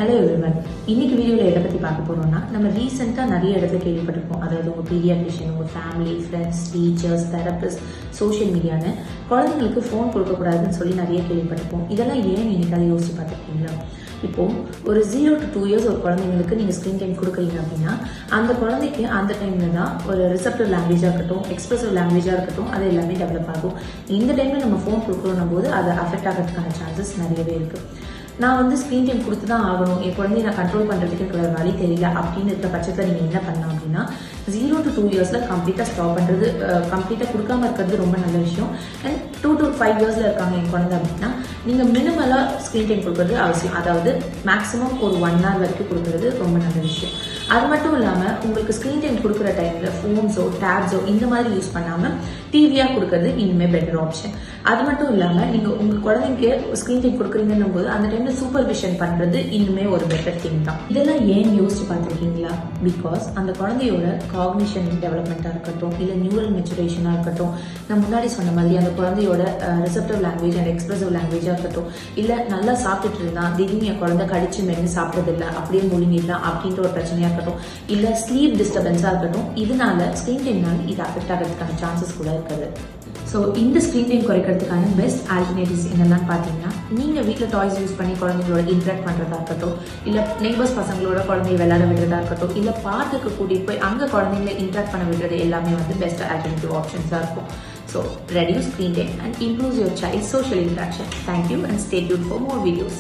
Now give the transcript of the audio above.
Hello everyone. இன்னைக்கு வீடியோவில் எதை பற்றி பார்க்க போகிறோம்னா, நம்ம ரீசெண்டாக நிறைய இடத்துல கேள்விப்பட்டிருப்போம். அதாவது உங்கள் பீடியாட்ரிஷியன், உங்கள் family, friends, teachers, therapist, social மீடியான்னு குழந்தைங்களுக்கு ஃபோன் கொடுக்கக்கூடாதுன்னு சொல்லி நிறைய கேள்விப்பட்டிருப்போம். இதெல்லாம் ஏன் நீங்கள் அதை யோசிச்சு பார்த்துருக்கீங்களா? இப்போது ஒரு 0 to 2 years ஒரு குழந்தைங்களுக்கு நீங்கள் ஸ்க்ரீன் டைம் கொடுக்குறீங்க அப்படின்னா, அந்த குழந்தைக்கு அந்த டைமில் தான் ஒரு ரிசப்டிவ் லாங்குவேஜாக இருக்கட்டும், எக்ஸ்பிரசிவ் லாங்குவேஜாக இருக்கட்டும், அது எல்லாமே டெவலப் ஆகும். இந்த டைமில் நம்ம ஃபோன் கொடுக்குறோம் போது அதை அஃபெக்ட் ஆகிறதுக்கான சான்சஸ் நிறையவே இருக்குது. நான் ஸ்க்ரீன் டைம் கொடுத்து தான் ஆகணும், என் குழந்தைய நான் கண்ட்ரோல் பண்ணுறதுக்கு எனக்கு வேறு வழி தெரியல அப்படின்னு இருக்கிற பட்சத்தில் நீங்கள் என்ன பண்ணலாம் அப்படின்னா, 0 to 2 years கம்ப்ளீட்டாக ஸ்டாப் பண்ணுறது, கம்ப்ளீட்டாக கொடுக்காம இருக்கிறது ரொம்ப நல்ல விஷயம். அண்ட் 2 to 5 years இருக்காங்க என் குழந்தை அப்படின்னா, நீங்கள் மினிமலாக ஸ்க்ரீன் டைம் கொடுக்குறது அவசியம். அதாவது மேக்ஸிமம் ஒரு 1 hour வரைக்கும் கொடுக்குறது ரொம்ப நல்ல விஷயம். அது மட்டும் இல்லாமல் உங்களுக்கு ஸ்க்ரீன் டைம் கொடுக்குற டைமில் ஃபோன்ஸோ டேப்ஸோ இந்த மாதிரி யூஸ் பண்ணாமல் டிவியாக கொடுக்கறது இன்னுமே பெட்டர் ஆப்ஷன். அது மட்டும் இல்லாமல் நீங்கள் உங்கள் குழந்தைக்கு ஸ்க்ரீன் டைம் கொடுக்குறீங்கன்னும் போது அந்த டைமில் சூப்பர்விஷன் பண்ணுறது இன்னுமே ஒரு பெட்டர் திங் தான். இதெல்லாம் ஏன் யோசிச்சு பார்த்துருக்கீங்களா? பிகாஸ் அந்த குழந்தையோட காக்னிஷன் டெவலப்மெண்ட்டாக இருக்கட்டும், இல்லை நியூரல் மெச்சுரேஷனாக இருக்கட்டும், நான் முன்னாடி சொன்ன மாதிரி அந்த குழந்தையோட ரிசப்டிவ் லாங்குவேஜ் அண்ட் எக்ஸ்பிரசிவ் லாங்குவேஜாக இருக்கட்டும், இல்லை நல்லா சாப்பிட்டுட்டு இருந்தா திடீர்னு என் குழந்தை கடிச்சு மென்று சாப்பிட்றதில்லை, அப்படியே முழுங்கிடலாம் அப்படின்ற ஒரு பிரச்சனையாக இருக்கட்டும், இல்லை ஸ்லீப் டிஸ்டர்பன்ஸாக இருக்கட்டும், இதனால ஸ்க்ரீன் டைம்னால இது அஃபெக்ட் ஆகிறதுக்கான சான்சஸ் கூட இருக்குது. ஸோ இந்த ஸ்க்ரீன் டைம் குறைக்கிறதுக்கான பெஸ்ட் ஆல்டர்னேட்டிவ்ஸ் என்னெல்லாம் பார்த்தீங்கன்னா, நீங்கள் வீட்டில் டாய்ஸ் யூஸ் பண்ணி குழந்தைங்களோட இன்ட்ராக்ட் பண்ணுறதா இருக்கட்டும், இல்லை நெய்பர்ஸ் பசங்களோட குழந்தைய விளையாட விடுறதா இருக்கட்டும், இல்லை பார்க்குக்கு கூட்டிகிட்டு போய் அங்கே குழந்தைங்களை இன்ட்ராக்ட் பண்ண விடுறது எல்லாமே பெஸ்ட் ஆல்டர்னேட்டிவ் ஆப்ஷன்ஸாக இருக்கும். So reduce screen time and improve your child's social interaction. Thank you and stay tuned for more videos.